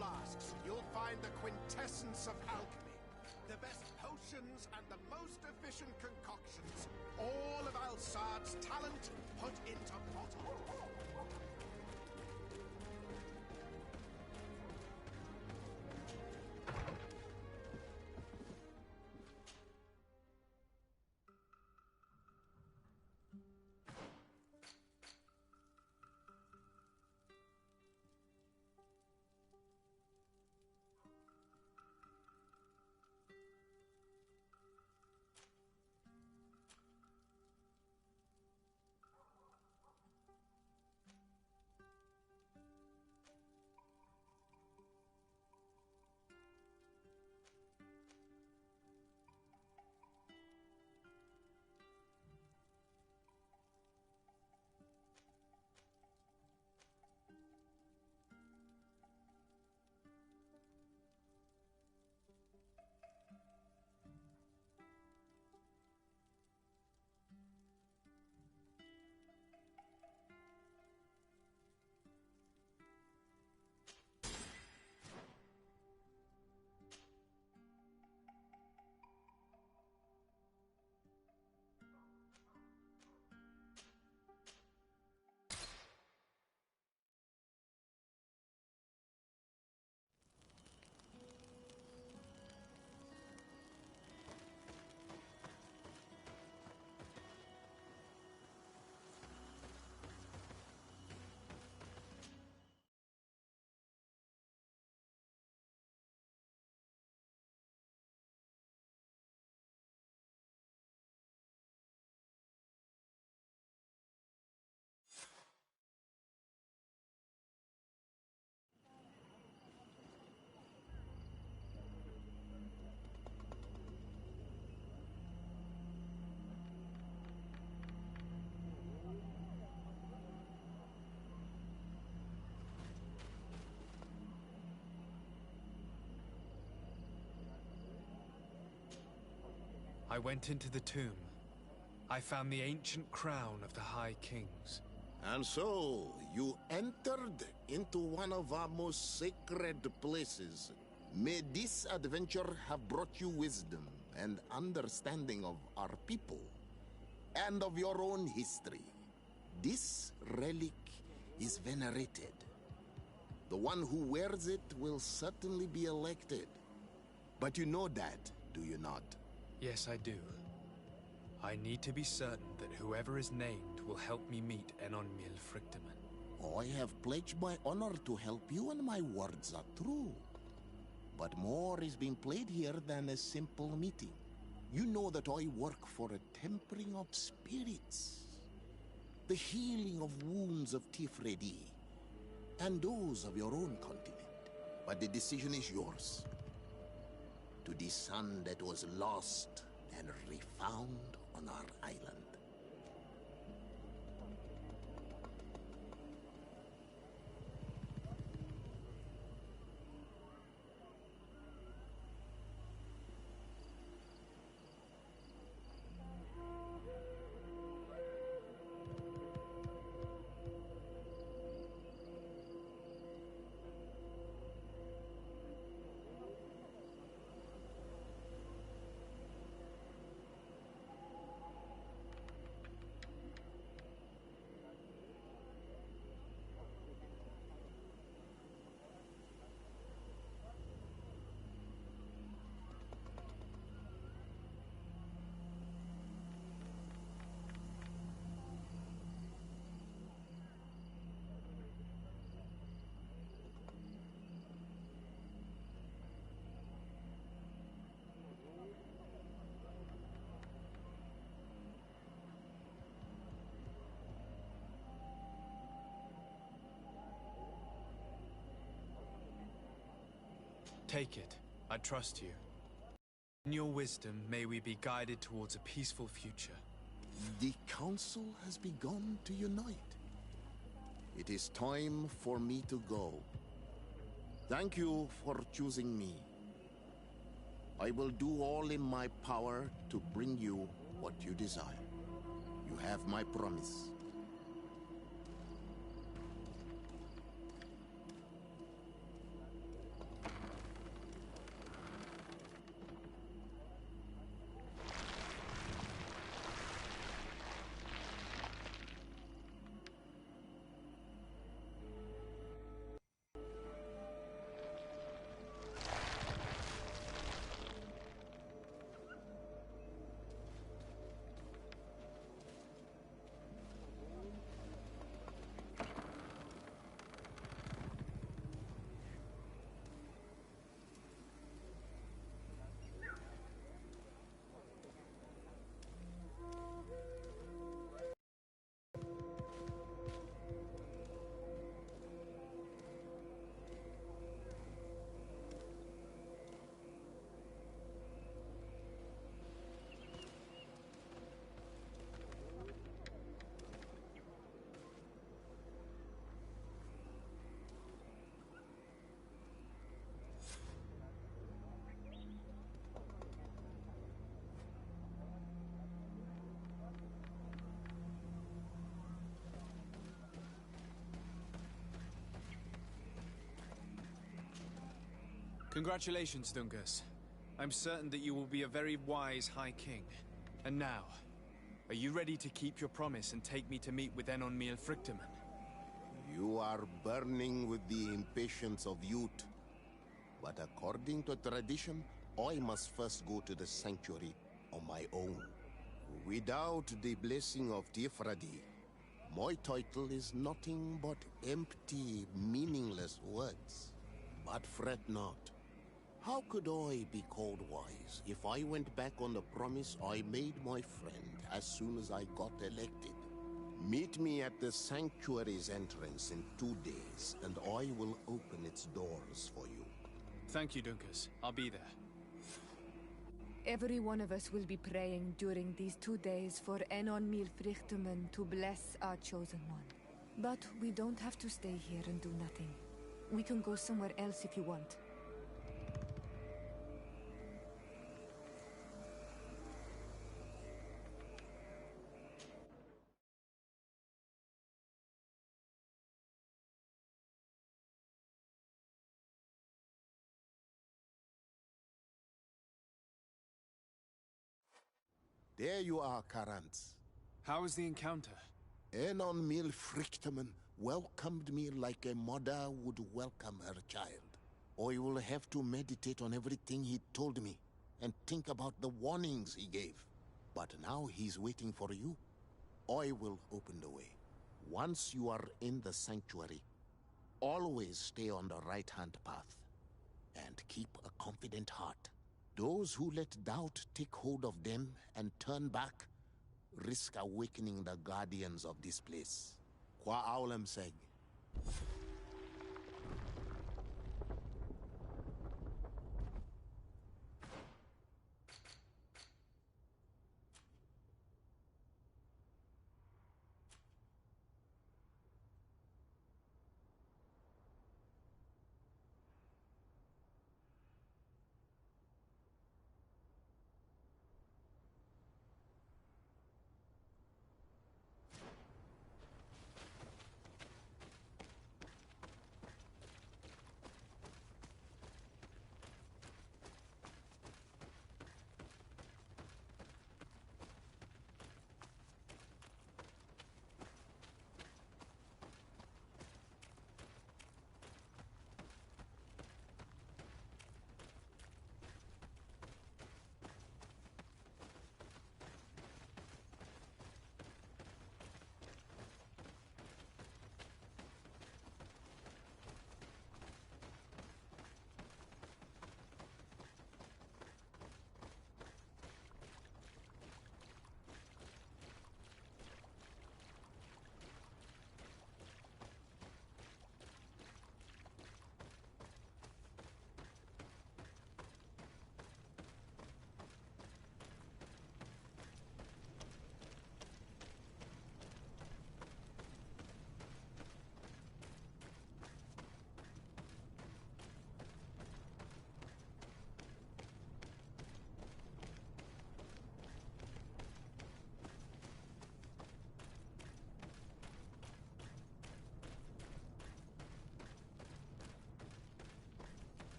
flasks, you'll find the quintessence of alchemy. The best potions and the most efficient concoctions. All of Alsad's talent put into bottles. I went into the tomb. I found the ancient crown of the High Kings. And so, you entered into one of our most sacred places. May this adventure have brought you wisdom and understanding of our people, and of your own history. This relic is venerated. The one who wears it will certainly be elected. But you know that, do you not? Yes, I do. I need to be certain that whoever is named will help me meet Enon Milfrictaman. I have pledged my honor to help you, and my words are true. But more is being played here than a simple meeting. You know that I work for a tempering of spirits, the healing of wounds of Tifredi, and those of your own continent. But the decision is yours. To the son that was lost and refound on our island. Take it. I trust you. In your wisdom, may we be guided towards a peaceful future. The council has begun to unite. It is time for me to go. Thank you for choosing me. I will do all in my power to bring you what you desire. You have my promise. Congratulations, Dungus. I'm certain that you will be a very wise High King. And now, are you ready to keep your promise and take me to meet with Enon Frichtemann? You are burning with the impatience of youth. But according to tradition, I must first go to the sanctuary on my own. Without the blessing of Tifradi, my title is nothing but empty, meaningless words. But fret not. How could I be called wise if I went back on the promise I made my friend as soon as I got elected? Meet me at the sanctuary's entrance in 2 days, and I will open its doors for you. Thank you, Dunkus. I'll be there. Every one of us will be praying during these 2 days for Enon Frichtemann to bless our chosen one. But we don't have to stay here and do nothing. We can go somewhere else if you want. There you are, Karantz. How was the encounter? Enon Frichtemann welcomed me like a mother would welcome her child. I will have to meditate on everything he told me and think about the warnings he gave. But now he's waiting for you. I will open the way. Once you are in the sanctuary, always stay on the right-hand path and keep a confident heart. Those who let doubt take hold of them and turn back risk awakening the guardians of this place. Qua aulem seg.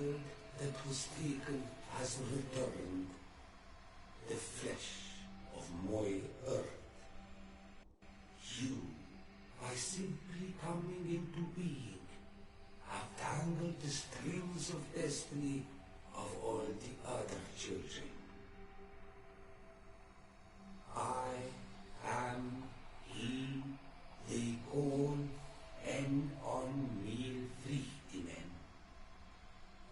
child that was taken has returned. The flesh of my earth. You, by simply coming into being, have tangled the strings of destiny of all the other children. I am he they call on Friedman.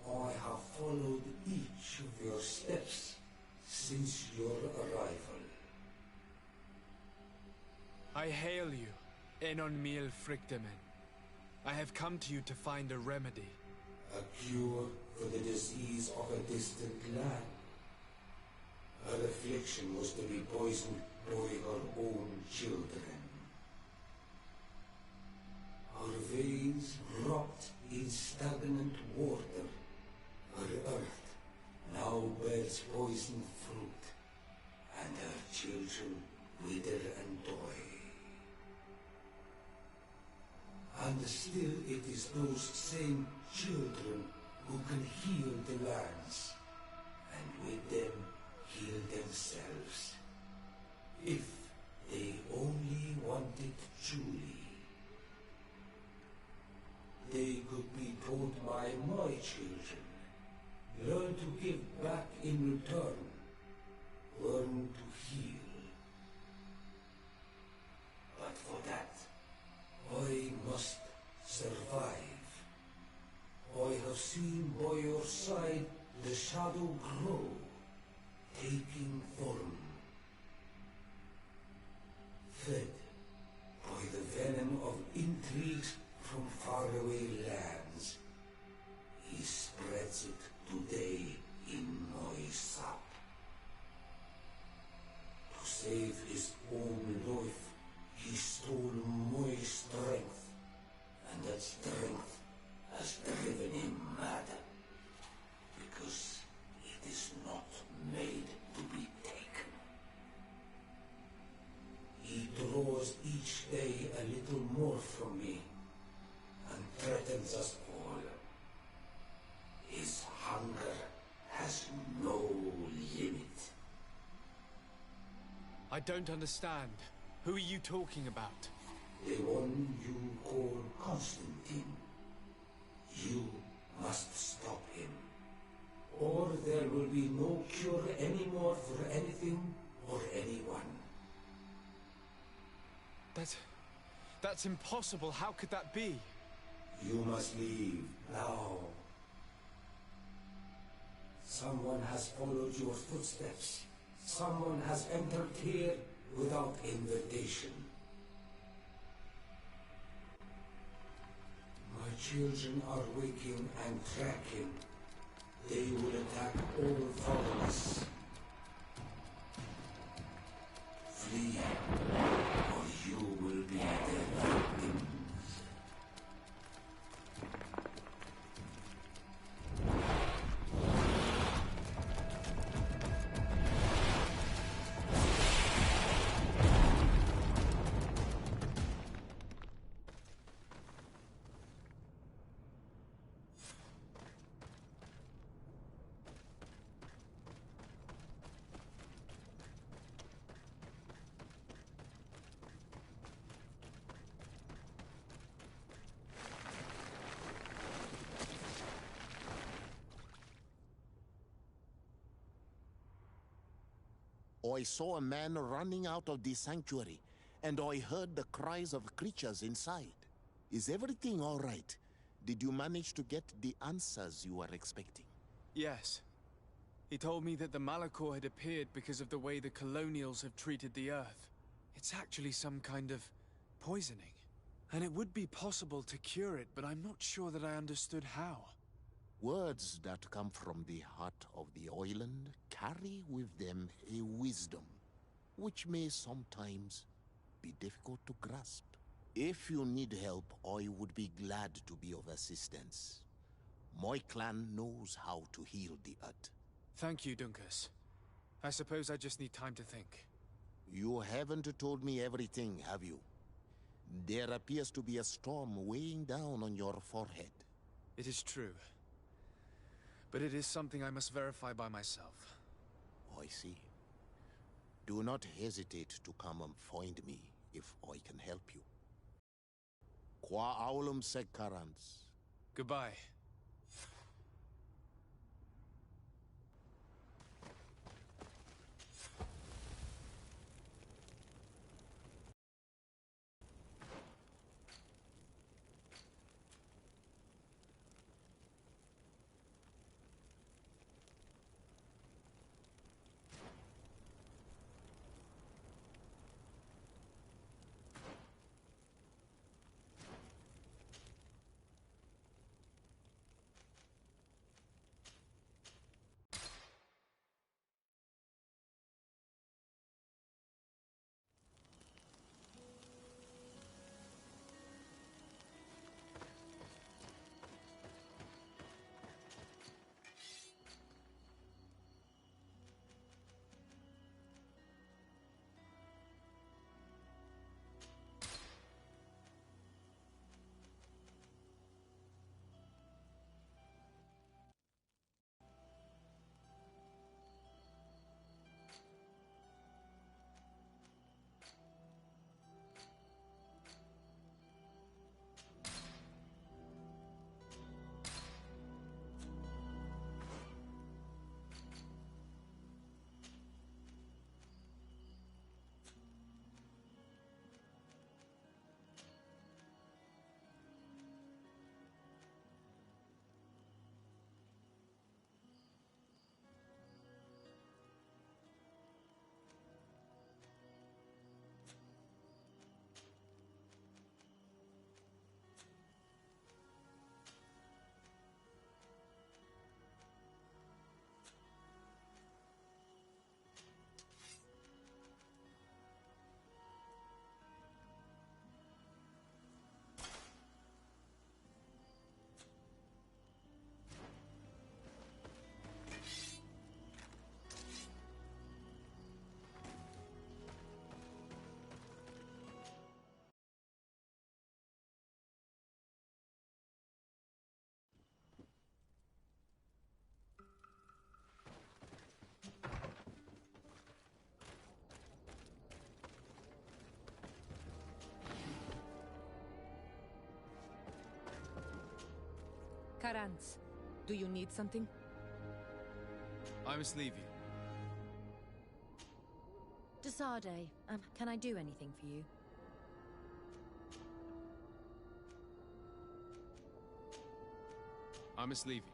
I have followed each of your steps since your arrival. I hail you, Enon Friedman. I have come to you to find a remedy. A cure for the disease of a distant land. Her affliction was to be poisoned by her own children. Her veins rot in stagnant water. Her earth now bears poisoned fruit, and her children wither and die. And still it is those same children who can heal the lands, and with them heal themselves, if they only wanted truly. They could be taught by my children, learn to give back in return, learn to heal. But for that, I must survive. I have seen by your side the shadow grow, taking form. Fed by the venom of intrigues from faraway lands, he spreads it today in my sap. To save his own life, he stole my strength, and that strength has driven him mad, because it is not made to be taken. He draws each day a little more from me, and threatens us all. His hunger has no limit. I don't understand. Who are you talking about? The one you call Constantine. You must stop him, or there will be no cure anymore for anything or anyone. That's impossible. How could that be? You must leave now. Someone has followed your footsteps. Someone has entered here without invitation. My children are waking and tracking. They will attack all followers. Flee, or you will be their victims. I saw a man running out of the sanctuary, and I heard the cries of creatures inside. Is everything all right? Did you manage to get the answers you were expecting? Yes. He told me that the Malachor had appeared because of the way the colonials have treated the Earth. It's actually some kind of poisoning. And it would be possible to cure it, but I'm not sure that I understood how. Words that come from the heart of the island carry with them a wisdom, which may sometimes be difficult to grasp. If you need help, I would be glad to be of assistance. My clan knows how to heal the earth. Thank you, Dunkus. I suppose I just need time to think. You haven't told me everything, have you? There appears to be a storm weighing down on your forehead. It is true. But it is something I must verify by myself. I see. Do not hesitate to come and find me if I can help you. Qua aulum secarans. Goodbye. Karans, do you need something? I must leave you. Desade, can I do anything for you? I must leave you.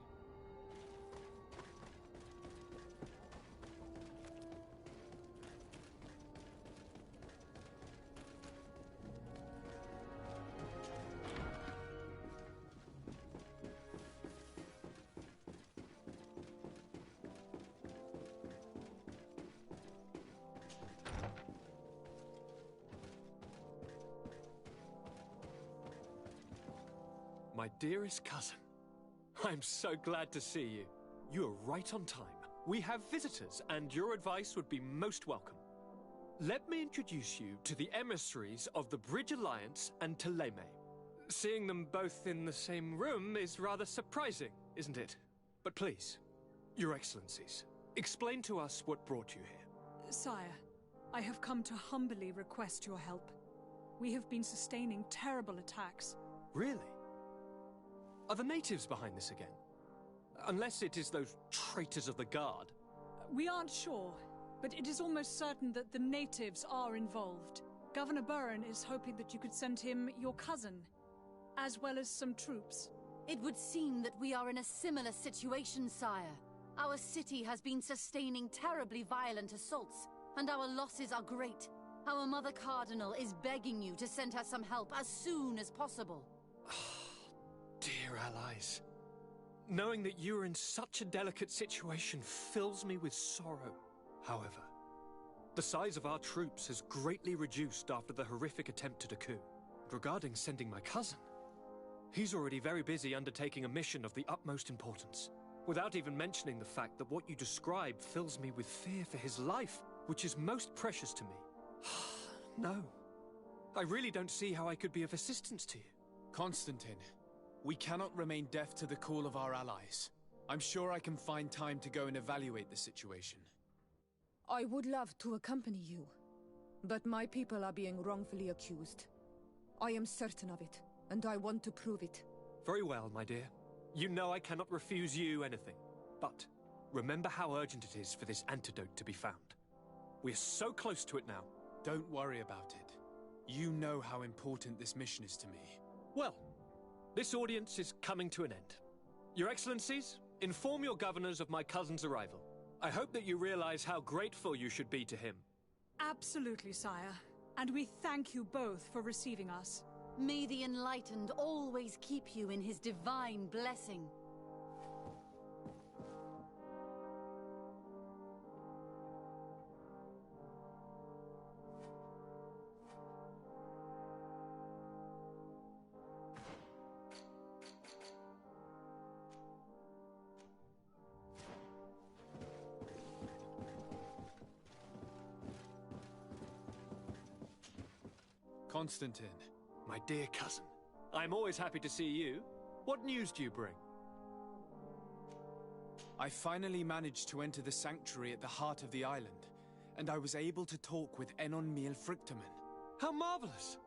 My dearest cousin, I'm so glad to see you. You are right on time. We have visitors, and your advice would be most welcome. Let me introduce you to the emissaries of the Bridge Alliance and Teleme. Seeing them both in the same room is rather surprising, isn't it? But please, Your Excellencies, explain to us what brought you here. Sire, I have come to humbly request your help. We have been sustaining terrible attacks. Really? Are the natives behind this again? Unless it is those traitors of the Guard. We aren't sure, but it is almost certain that the natives are involved. Governor Burren is hoping that you could send him your cousin, as well as some troops. It would seem that we are in a similar situation, sire. Our city has been sustaining terribly violent assaults, and our losses are great. Our Mother Cardinal is begging you to send her some help as soon as possible. Dear allies, knowing that you are in such a delicate situation fills me with sorrow. However, the size of our troops has greatly reduced after the horrific attempt at a coup. Regarding sending my cousin, he's already very busy undertaking a mission of the utmost importance, without even mentioning the fact that what you describe fills me with fear for his life, which is most precious to me. No, I really don't see how I could be of assistance to you. Constantine, we cannot remain deaf to the call of our allies. I'm sure I can find time to go and evaluate the situation. I would love to accompany you, but my people are being wrongfully accused. I am certain of it, and I want to prove it. Very well, my dear. You know I cannot refuse you anything. But remember how urgent it is for this antidote to be found. We're so close to it now. Don't worry about it. You know how important this mission is to me. Well, this audience is coming to an end. Your Excellencies, inform your governors of my cousin's arrival. I hope that you realize how grateful you should be to him. Absolutely, sire. And we thank you both for receiving us. May the Enlightened always keep you in his divine blessing. Constantine. My dear cousin, I'm always happy to see you. What news do you bring? I finally managed to enter the sanctuary at the heart of the island, and I was able to talk with Enon Miel Frictamen. How marvelous!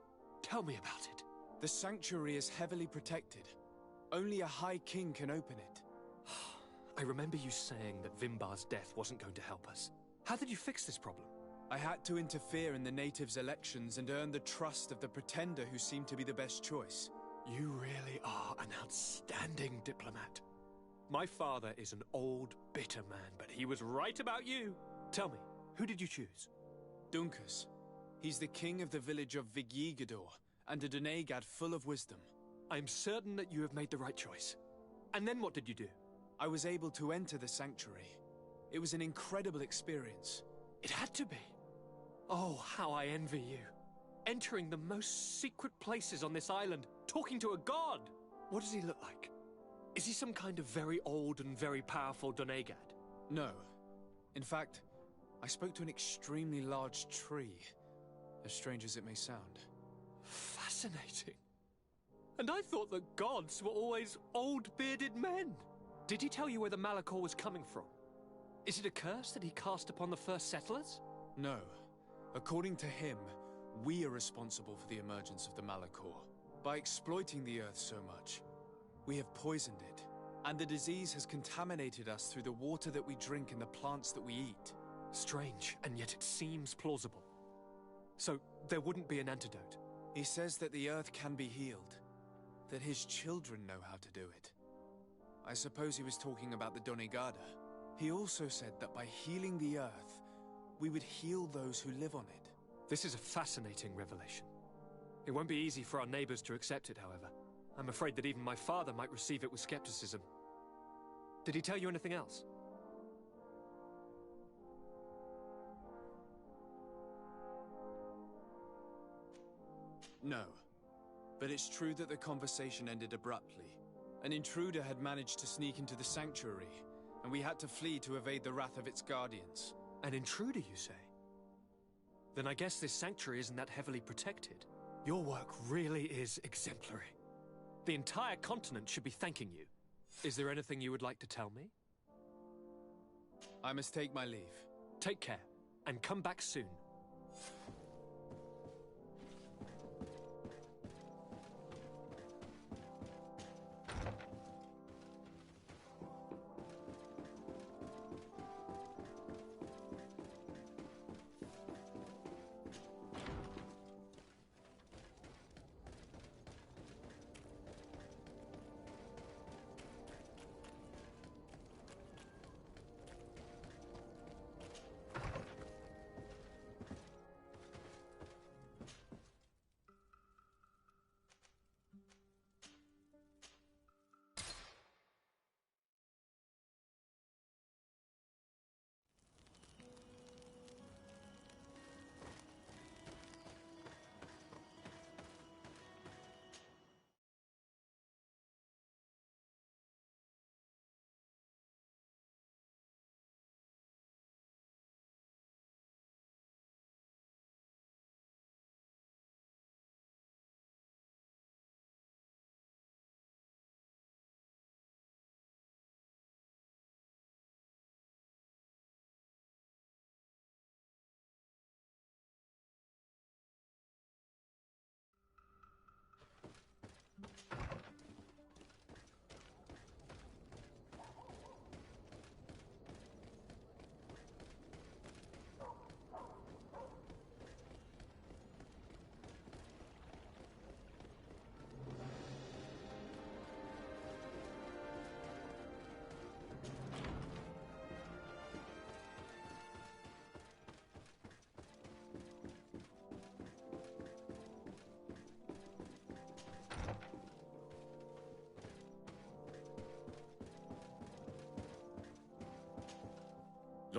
Tell me about it. The sanctuary is heavily protected. Only a High King can open it. I remember you saying that Vimbar's death wasn't going to help us. How did you fix this problem? I had to interfere in the natives' elections and earn the trust of the pretender who seemed to be the best choice. You really are an outstanding diplomat. My father is an old, bitter man, but he was right about you. Tell me, who did you choose? Dunkus. He's the king of the village of Vigyigador, and a Donegad full of wisdom. I'm certain that you have made the right choice. And then what did you do? I was able to enter the sanctuary. It was an incredible experience. It had to be. Oh, how I envy you. Entering the most secret places on this island, talking to a god. What does he look like? Is he some kind of very old and very powerful Donegad? No. In fact, I spoke to an extremely large tree, as strange as it may sound. Fascinating. And I thought that gods were always old bearded men. Did he tell you where the Malachor was coming from? Is it a curse that he cast upon the first settlers? No. According to him, we are responsible for the emergence of the Malachor. By exploiting the Earth so much, we have poisoned it, and the disease has contaminated us through the water that we drink and the plants that we eat. Strange, and yet it seems plausible. So, there wouldn't be an antidote? He says that the Earth can be healed, that his children know how to do it. I suppose he was talking about the Donegada. He also said that by healing the Earth, we would heal those who live on it. This is a fascinating revelation. It won't be easy for our neighbors to accept it, however. I'm afraid that even my father might receive it with skepticism. Did he tell you anything else? No. But it's true that the conversation ended abruptly. An intruder had managed to sneak into the sanctuary, and we had to flee to evade the wrath of its guardians. An intruder, you say? Then I guess this sanctuary isn't that heavily protected. Your work really is exemplary. The entire continent should be thanking you. Is there anything you would like to tell me? I must take my leave. Take care, and come back soon.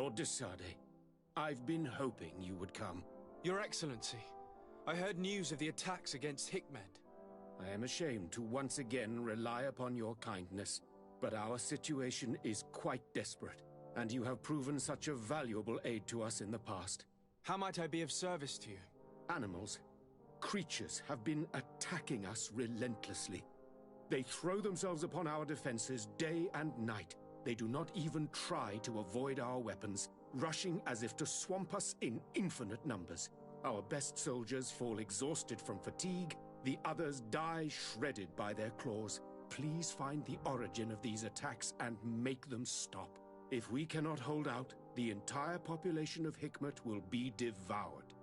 Lord de Sade, I've been hoping you would come. Your Excellency, I heard news of the attacks against Hikmet. I am ashamed to once again rely upon your kindness, but our situation is quite desperate, and you have proven such a valuable aid to us in the past. How might I be of service to you? Animals, creatures have been attacking us relentlessly. They throw themselves upon our defenses day and night. They do not even try to avoid our weapons, rushing as if to swamp us in infinite numbers. Our best soldiers fall exhausted from fatigue, the others die shredded by their claws. Please find the origin of these attacks and make them stop. If we cannot hold out, the entire population of Hikmet will be devoured.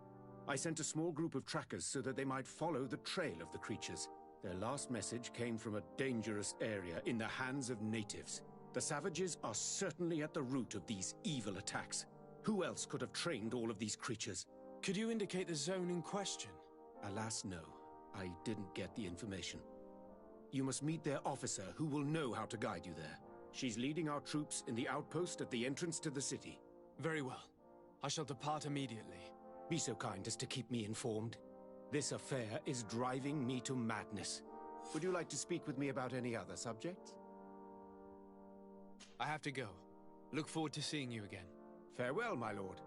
I sent a small group of trackers so that they might follow the trail of the creatures. Their last message came from a dangerous area in the hands of natives. The savages are certainly at the root of these evil attacks. Who else could have trained all of these creatures? Could you indicate the zone in question? Alas, no. I didn't get the information. You must meet their officer, who will know how to guide you there. She's leading our troops in the outpost at the entrance to the city. Very well. I shall depart immediately. Be so kind as to keep me informed. This affair is driving me to madness. Would you like to speak with me about any other subjects? I have to go. Look forward to seeing you again. Farewell, my lord.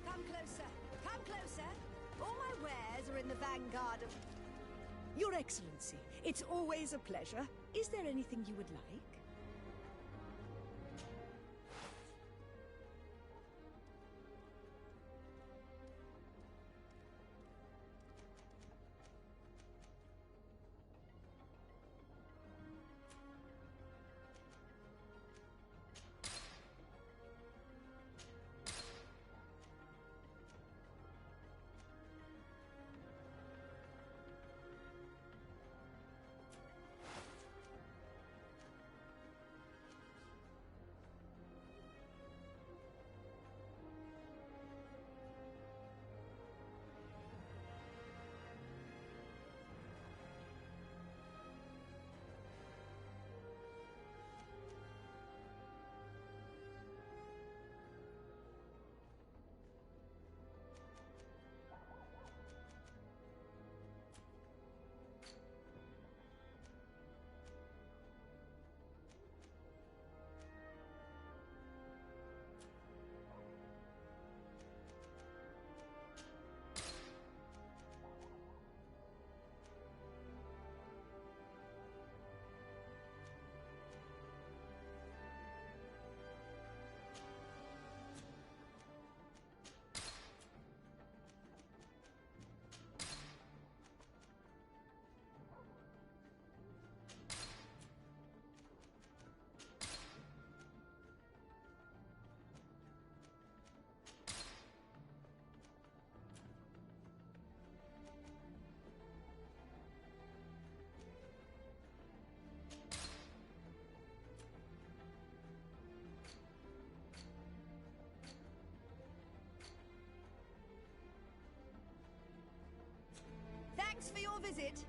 Come closer. Come closer. All my wares are in the vanguard of... Your Excellency, it's always a pleasure. Is there anything you would like? Thanks for your visit.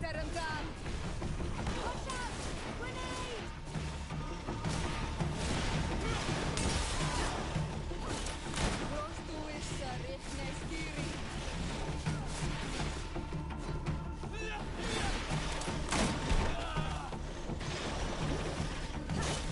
Terrantan!